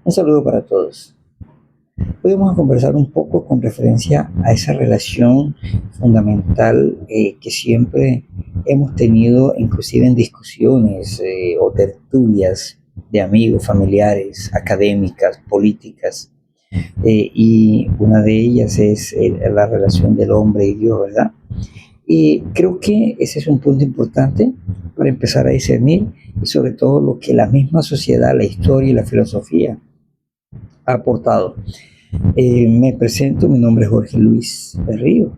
Un saludo para todos. Hoy vamos a conversar un poco con referencia a esa relación fundamental que siempre hemos tenido, inclusive en discusiones o tertulias de amigos, familiares, académicas, políticas, y una de ellas es la relación del hombre y Dios, ¿verdad? Y creo que ese es un punto importante para empezar a discernir y sobre todo lo que la misma sociedad, la historia y la filosofía ha aportado. Me presento, mi nombre es Jorge Luis Berrío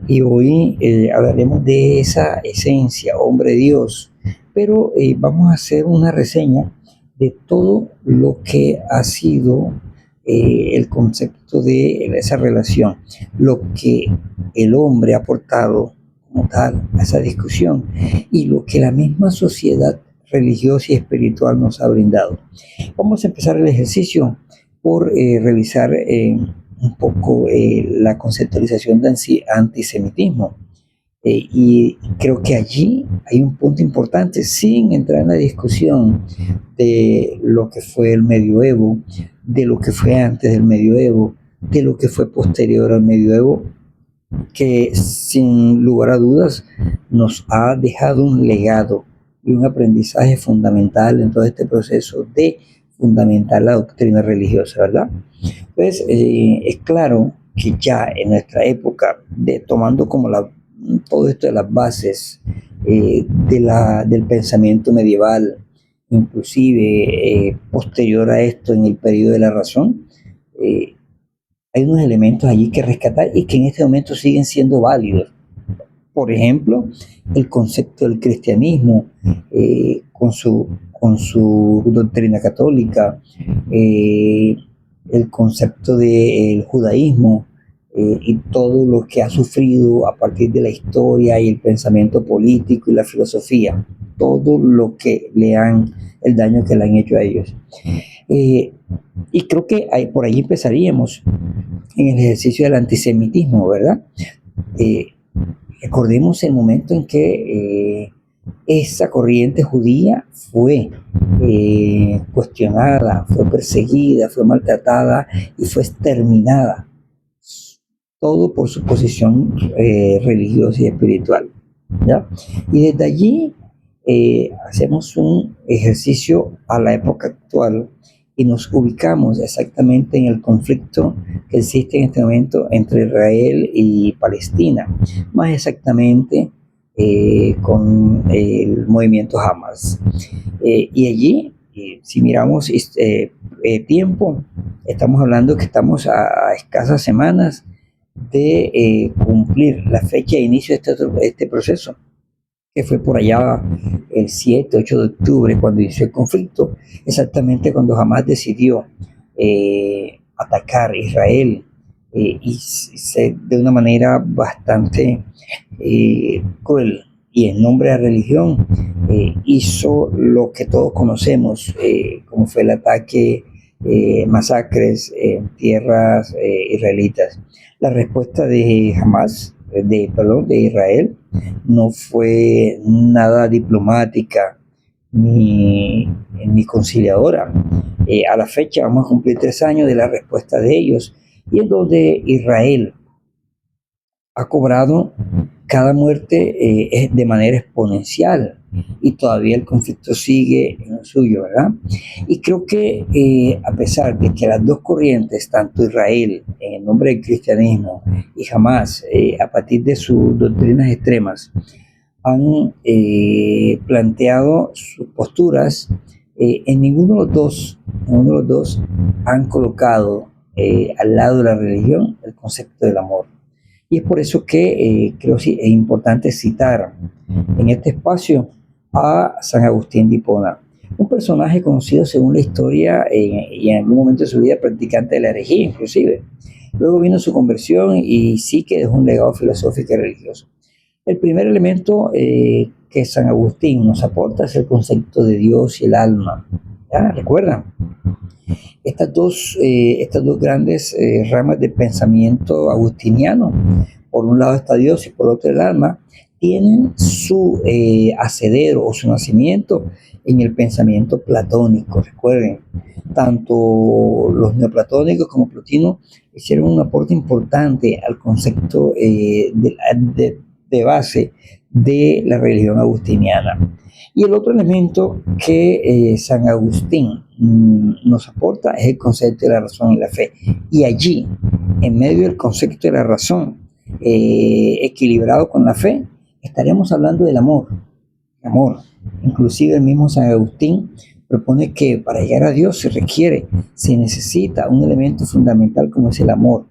y hoy hablaremos de esa esencia, hombre Dios, pero vamos a hacer una reseña de todo lo que ha sido el concepto de esa relación, lo que el hombre ha aportado como tal a esa discusión y lo que la misma sociedad religiosa y espiritual nos ha brindado. Vamos a empezar el ejercicio por revisar un poco la conceptualización de antisemitismo. Y creo que allí hay un punto importante, sin entrar en la discusión de lo que fue el medioevo, de lo que fue antes del medioevo, de lo que fue posterior al medioevo, que sin lugar a dudas nos ha dejado un legado y un aprendizaje fundamental en todo este proceso de fundamentar la doctrina religiosa, ¿verdad? Pues es claro que ya en nuestra época, tomando como todo esto de las bases del pensamiento medieval, inclusive posterior a esto en el periodo de la razón, eh, hay unos elementos allí que rescatar y que en este momento siguen siendo válidos. Por ejemplo, el concepto del cristianismo con su doctrina católica, el concepto del judaísmo y todo lo que ha sufrido a partir de la historia y el pensamiento político y la filosofía, todo lo que el daño que le han hecho a ellos. Eh, y creo que por ahí empezaríamos en el ejercicio del antisemitismo, ¿verdad? Eh, Recordemos el momento en que esa corriente judía fue cuestionada, fue perseguida, fue maltratada y fue exterminada, todo por su posición religiosa y espiritual, ¿ya? Y desde allí hacemos un ejercicio a la época actual y nos ubicamos exactamente en el conflicto que existe en este momento entre Israel y Palestina, más exactamente con el movimiento Hamas. Y allí, si miramos tiempo, estamos hablando que estamos a escasas semanas de cumplir la fecha de inicio de este proceso, que fue por allá el 7, 8 de octubre, cuando inició el conflicto, exactamente cuando Hamas decidió atacar a Israel de una manera bastante cruel y en nombre de la religión hizo lo que todos conocemos, como fue el ataque, masacres en tierras israelitas. La respuesta de Hamas, de Israel, no fue nada diplomática ni conciliadora. A la fecha vamos a cumplir 3 años de la respuesta de ellos y en donde Israel ha cobrado cada muerte de manera exponencial y todavía el conflicto sigue en lo suyo, ¿verdad? Y creo que a pesar de que las dos corrientes, tanto Israel en el nombre del cristianismo y Hamas a partir de sus doctrinas extremas, han planteado sus posturas, en ninguno de los dos han colocado al lado de la religión el concepto del amor. Y es por eso que creo que es importante citar en este espacio a San Agustín de Hipona, un personaje conocido según la historia y en algún momento de su vida practicante de la herejía inclusive. Luego vino su conversión y sí que dejó un legado filosófico y religioso. El primer elemento que San Agustín nos aporta es el concepto de Dios y el alma. ¿Ya? ¿Recuerdan? Estas dos grandes ramas de pensamiento agustiniano, por un lado está Dios y por otro el alma, tienen su asedero o su nacimiento en el pensamiento platónico. Recuerden, tanto los neoplatónicos como Plotino hicieron un aporte importante al concepto de base de la religión agustiniana. Y el otro elemento que San Agustín nos aporta es el concepto de la razón y la fe. Y allí, en medio del concepto de la razón, equilibrado con la fe, estaremos hablando del amor. Amor. Inclusive el mismo San Agustín propone que para llegar a Dios se necesita un elemento fundamental como es el amor,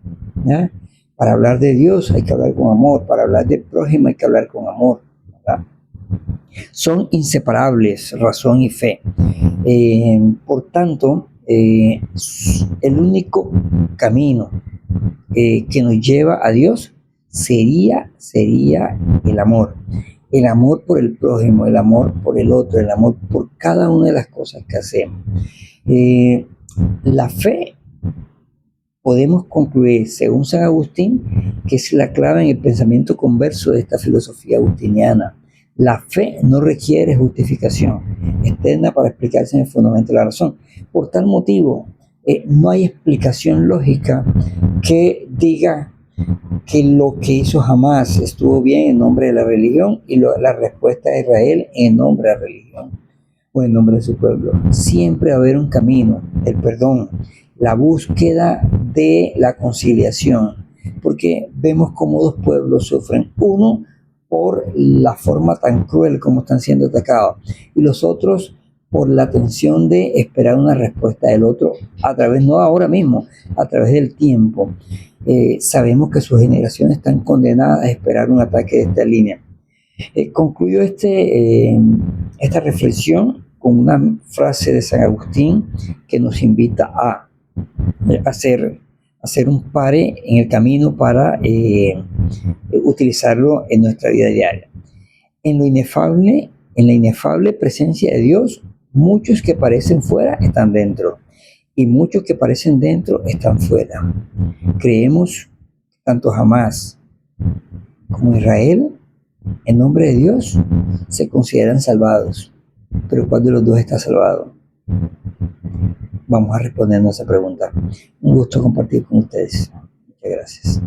¿ya? Para hablar de Dios hay que hablar con amor, para hablar del prójimo hay que hablar con amor, ¿verdad? Son inseparables razón y fe. Por tanto, el único camino que nos lleva a Dios sería el amor. El amor por el prójimo, el amor por el otro, el amor por cada una de las cosas que hacemos. La fe, podemos concluir, según San Agustín, que es la clave en el pensamiento converso de esta filosofía agustiniana. La fe no requiere justificación externa para explicarse en el fundamento de la razón. Por tal motivo, no hay explicación lógica que diga que lo que hizo Hamás estuvo bien en nombre de la religión y la respuesta de Israel en nombre de la religión o en nombre de su pueblo. Siempre va a haber un camino, el perdón, la búsqueda de la conciliación, porque vemos cómo dos pueblos sufren, uno por la forma tan cruel como están siendo atacados y los otros por la tensión de esperar una respuesta del otro a través, no ahora mismo, a través del tiempo. Sabemos que sus generaciones están condenadas a esperar un ataque de esta línea. Concluyo esta reflexión con una frase de San Agustín que nos invita a hacer un pare en el camino para utilizarlo en nuestra vida diaria. En la inefable presencia de Dios, muchos que parecen fuera están dentro y muchos que parecen dentro están fuera. Creemos tanto Hamás como Israel, en nombre de Dios, se consideran salvados. Pero ¿cuál de los dos está salvado? Vamos a respondernos a esa pregunta. Un gusto compartir con ustedes. Muchas gracias.